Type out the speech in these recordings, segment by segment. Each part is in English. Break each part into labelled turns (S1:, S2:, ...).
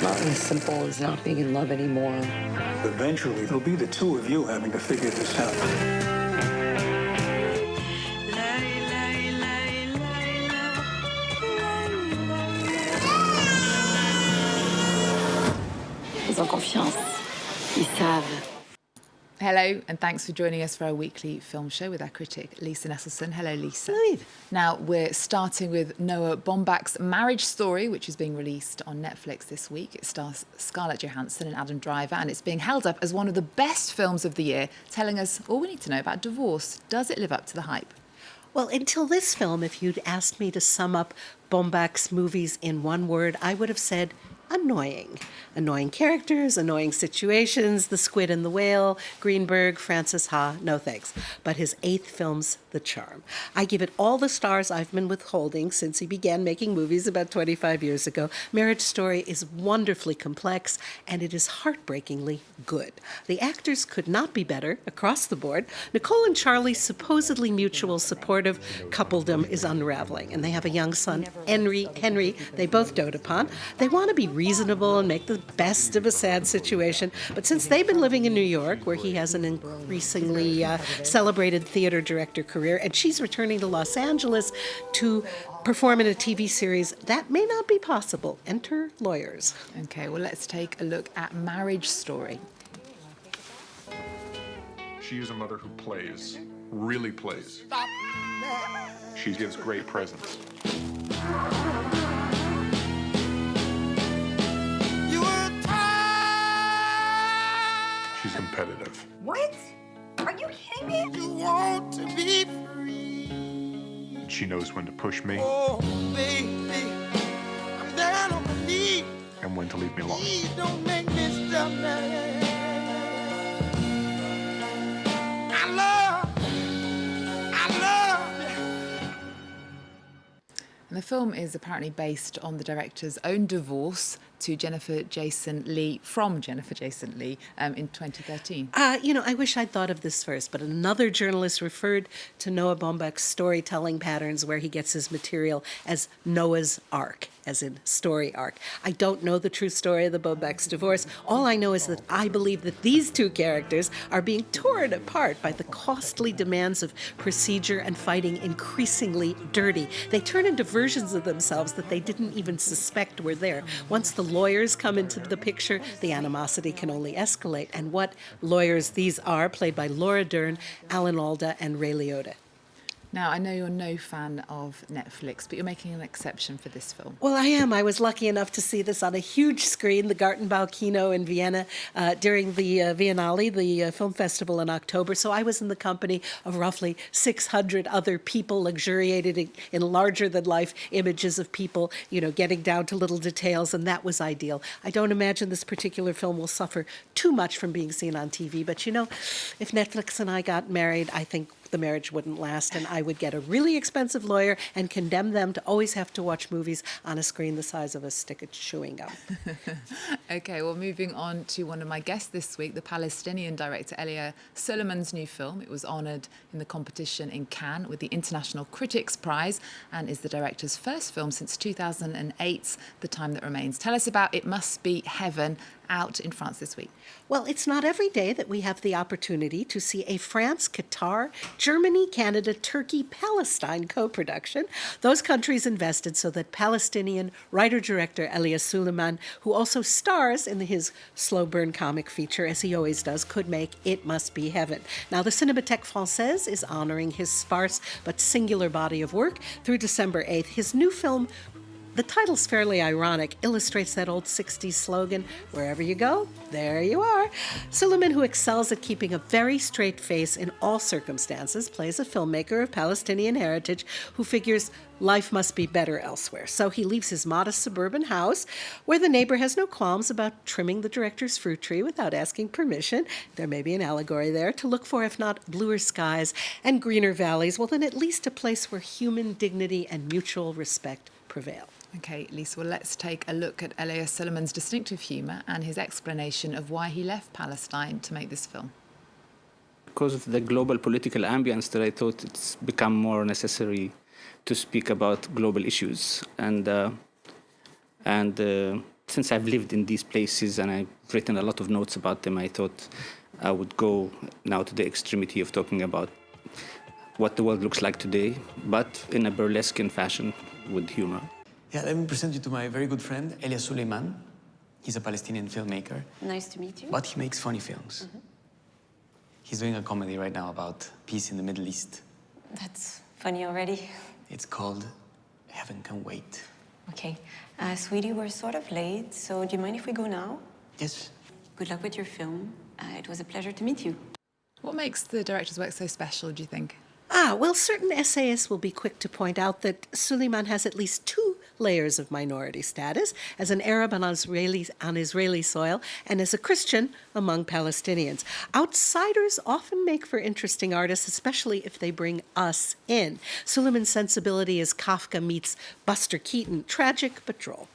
S1: not as simple as not being in love anymore.
S2: Eventually, it'll be the two of you having to figure this out.
S1: Ils ont confiance. Ils savent.
S3: Hello, and thanks for joining us for our weekly film show with our critic, Lisa Nesselson. Hello, Lisa.
S4: Hello.
S3: Now, we're starting with Noah Baumbach's Marriage Story, which is being released on Netflix this week. It stars Scarlett Johansson and Adam Driver, and it's being held up as one of the best films of the year, telling us all we need to know about divorce. Does it live up to the hype?
S4: Well, until this film, if you'd asked me to sum up Baumbach's movies in one word, I would have said annoying. Annoying characters, annoying situations, The Squid and the Whale, Greenberg, Francis Ha, no thanks. But his eighth film's the charm. I give it all the stars I've been withholding since he began making movies about 25 years ago. Marriage Story is wonderfully complex, and it is heartbreakingly good. The actors could not be better across the board. Nicole and Charlie's supposedly mutual supportive coupledom is unraveling, and they have a young son, Henry, they both dote upon. They want to be reasonable and make the best of a sad situation, but since they've been living in New York, where he has an increasingly celebrated theater director career, and she's returning to Los Angeles to perform in a TV series, that may not be possible. Enter lawyers.
S3: Okay, well, let's take a look at Marriage Story.
S5: She is a mother who plays, really plays. She gives great presents. She's competitive.
S6: What? Are you kidding me?
S7: You want to be free.
S5: And she knows when to push me
S7: Oh, baby, I'm down on my knees.
S5: and when to leave me alone.
S7: Please don't make me stop now. I love you.
S3: And the film is apparently based on the director's own divorce to Jennifer Jason Leigh, from Jennifer Jason Leigh, in 2013.
S4: I wish I'd thought of this first, but another journalist referred to Noah Baumbach's storytelling patterns where he gets his material as Noah's Ark, as in story arc. I don't know the true story of the Baumbach's divorce. All I know is that I believe that these two characters are being torn apart by the costly demands of procedure and fighting increasingly dirty. They turn into versions of themselves that they didn't even suspect were there. Once the lawyers come into the picture, the animosity can only escalate. And what lawyers these are, played by Laura Dern, Alan Alda, and Ray Liotta.
S3: Now, I know you're no fan of Netflix, but you're making an exception for this film.
S4: Well, I am. I was lucky enough to see this on a huge screen, the Gartenbau Kino in Vienna, during the Biennale, the film festival in October. So I was in the company of roughly 600 other people, luxuriated in larger-than-life images of people, getting down to little details, and that was ideal. I don't imagine this particular film will suffer too much from being seen on TV, but if Netflix and I got married, I think the marriage wouldn't last, and I would get a really expensive lawyer and condemn them to always have to watch movies on a screen the size of a stick of chewing gum.
S3: Okay, well, moving on to one of my guests this week, the Palestinian director Elia Suleiman's new film. It was honoured in the competition in Cannes with the International Critics Prize and is the director's first film since 2008's The Time That Remains. Tell us about It Must Be Heaven, out in France this week.
S4: Well, it's not every day that we have the opportunity to see a France, Qatar, Germany, Canada, Turkey, Palestine co-production. Those countries invested so that Palestinian writer-director Elia Suleiman, who also stars in his slow burn comic feature, as he always does, could make It Must Be Heaven. Now, the Cinémathèque Française is honoring his sparse but singular body of work through December 8th. His new film, the title's fairly ironic, illustrates that old 60s slogan, wherever you go, there you are. Suleiman, who excels at keeping a very straight face in all circumstances, plays a filmmaker of Palestinian heritage who figures life must be better elsewhere. So he leaves his modest suburban house, where the neighbor has no qualms about trimming the director's fruit tree without asking permission. There may be an allegory there, to look for, if not bluer skies and greener valleys, well, then at least a place where human dignity and mutual respect prevail.
S3: Okay, Lisa, well, let's take a look at Elia Suleiman's distinctive humour and his explanation of why he left Palestine to make this film.
S8: Because of the global political ambience that I thought it's become more necessary to speak about global issues. And since I've lived in these places and I've written a lot of notes about them, I thought I would go now to the extremity of talking about what the world looks like today, but in a burlesque fashion with humor.
S9: Yeah, let me present you to my very good friend, Elia Suleiman. He's a Palestinian filmmaker.
S1: Nice to meet you.
S9: But he makes funny films. He's doing a comedy right now about peace in the Middle East.
S1: That's funny already.
S9: It's called Heaven Can Wait.
S1: Okay. Sweetie, we're sort of late, so do you mind if we go now?
S9: Yes.
S1: Good luck with your film. It was a pleasure to meet you.
S3: What makes the director's work so special, do you think?
S4: Well, certain essayists will be quick to point out that Suleiman has at least two layers of minority status, as an Arab on Israeli soil and as a Christian among Palestinians. Outsiders often make for interesting artists, especially if they bring us in. Suleiman's sensibility is Kafka meets Buster Keaton, tragic but droll.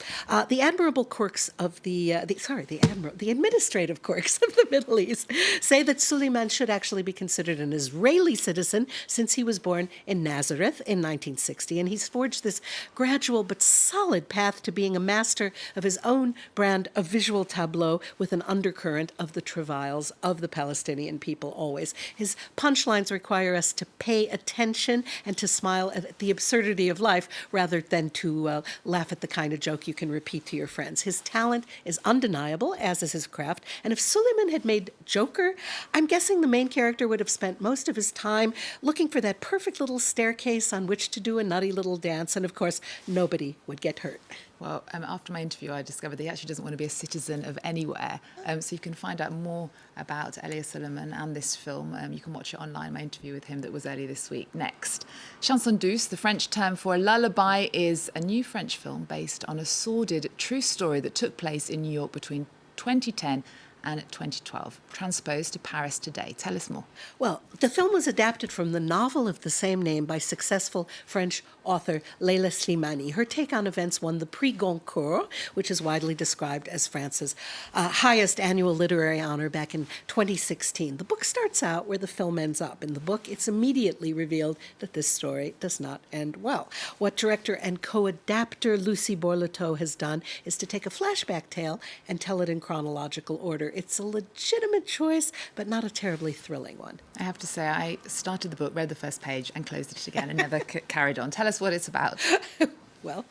S4: The admirable quirks of the administrative quirks of the Middle East say that Suleiman should actually be considered an Israeli citizen since he was born in Nazareth in 1960, and he's forged this gradual but solid path to being a master of his own brand of visual tableau with an undercurrent of the travails of the Palestinian people always. His punchlines require us to pay attention and to smile at the absurdity of life rather than to laugh at the kind of joke you can repeat to your friends. His talent is undeniable, as is his craft, and if Suleiman had made Joker, I'm guessing the main character would have spent most of his time looking for that perfect little staircase on which to do a nutty little dance, and of course, nobody would get hurt.
S3: Well, after my interview, I discovered that he actually doesn't want to be a citizen of anywhere. So you can find out more about Elia Suleiman and this film. You can watch it online, my interview with him that was earlier this week. Next, Chanson Douce, the French term for a lullaby, is a new French film based on a sordid true story that took place in New York between 2010 and 2012, transposed to Paris today. Tell us more.
S4: Well, the film was adapted from the novel of the same name by successful French author Elia Suleiman. Her take on events won the Prix Goncourt, which is widely described as France's highest annual literary honor back in 2016. The book starts out where the film ends up. In the book, it's immediately revealed that this story does not end well. What director and co-adapter Lucie Borleteau has done is to take a flashback tale and tell it in chronological order. It's a legitimate choice, but not a terribly thrilling one.
S3: I have to say, I started the book, read the first page, and closed it again and never carried on. Tell us what it's about.
S4: Well,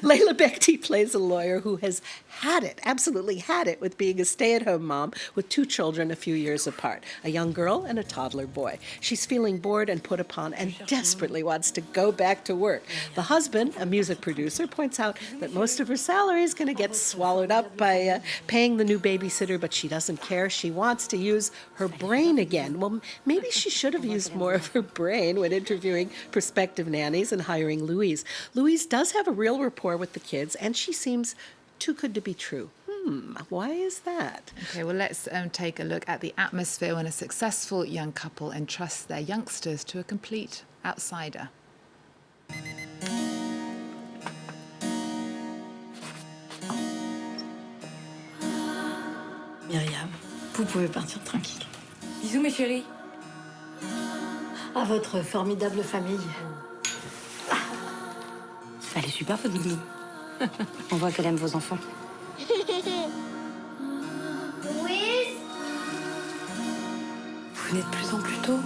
S4: Layla Bekti plays a lawyer who has had it, absolutely had it, with being a stay-at-home mom with two children a few years apart, a young girl and a toddler boy. She's feeling bored and put upon and desperately wants to go back to work. The husband, a music producer, points out that most of her salary is going to get swallowed up by paying the new babysitter, but she doesn't care. She wants to use her brain again. Well, maybe she should have used more of her brain when interviewing prospective nannies and hiring Louise. Louise does have a real rapport with the kids, and she seems too good to be true. Why is that?
S3: Okay, well, let's take a look at the atmosphere when a successful young couple entrusts their youngsters to a complete outsider.
S1: Myriam, vous pouvez partir tranquille.
S6: Bisous, mes chéris.
S1: À votre formidable famille. Elle est super, votre nounou. On voit qu'elle aime vos enfants.
S6: Louise?
S1: Vous venez de plus en plus tôt.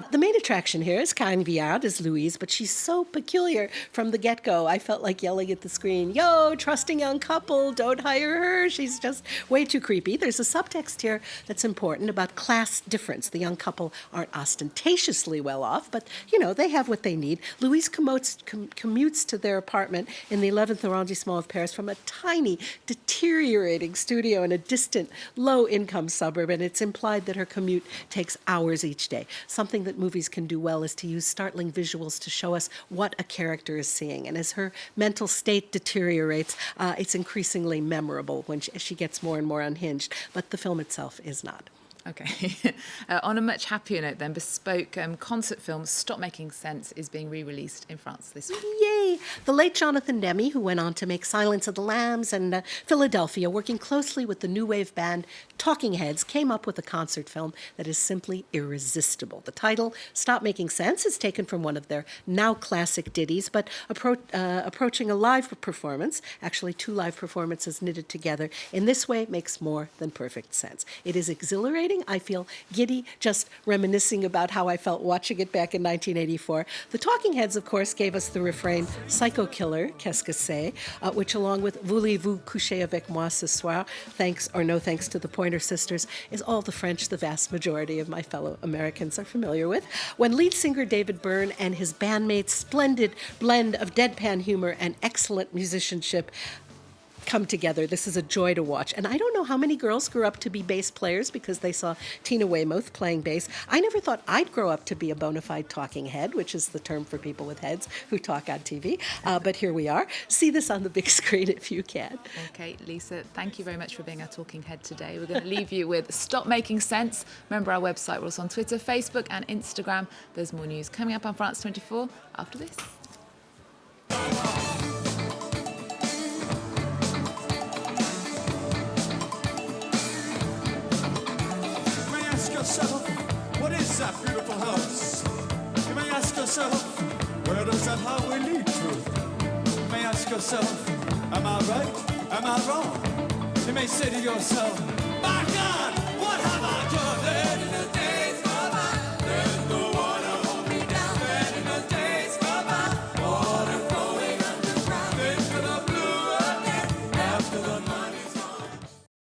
S4: The main attraction here is Karen Viard as Louise, but she's so peculiar from the get-go. I felt like yelling at the screen, yo, trusting young couple, don't hire her. She's just way too creepy. There's a subtext here that's important about class difference. The young couple aren't ostentatiously well off, but, you know, they have what they need. Louise commutes to their apartment in the 11th arrondissement of Paris from a tiny, deteriorating studio in a distant, low-income suburb, and it's implied that her commute takes hours each day, something that movies can do well is to use startling visuals to show us what a character is seeing. And as her mental state deteriorates, it's increasingly memorable when she gets more and more unhinged. But the film itself is not.
S3: Okay. On a much happier note then, bespoke concert film Stop Making Sense is being re-released in France this week.
S4: Yay! The late Jonathan Demme, who went on to make Silence of the Lambs and Philadelphia, working closely with the new wave band Talking Heads, came up with a concert film that is simply irresistible. The title, Stop Making Sense, is taken from one of their now classic ditties, but approaching a live performance, actually 2 live performances knitted together, in this way makes more than perfect sense. It is exhilarating. I feel giddy just reminiscing about how I felt watching it back in 1984. The Talking Heads, of course, gave us the refrain Psycho Killer, qu'est-ce que c'est, which along with Voulez-vous coucher avec moi ce soir, thanks or no thanks to the Pointer Sisters, is all the French the vast majority of my fellow Americans are familiar with. When lead singer David Byrne and his bandmates' splendid blend of deadpan humor and excellent musicianship come together, this is a joy to watch. And I don't know how many girls grew up to be bass players because they saw Tina Weymouth playing bass. I never thought I'd grow up to be a bona fide talking head, which is the term for people with heads who talk on TV. But here we are. See this on the big screen if you can.
S3: Okay, Lisa, thank you very much for being our talking head today. We're going to leave you with Stop Making Sense. Remember our website, we're also on Twitter, Facebook and Instagram. There's more news coming up on France 24 after this.
S7: What is that beautiful house? You may ask yourself, where does that highway lead to? You may ask yourself, am I right? Am I wrong? You may say to yourself,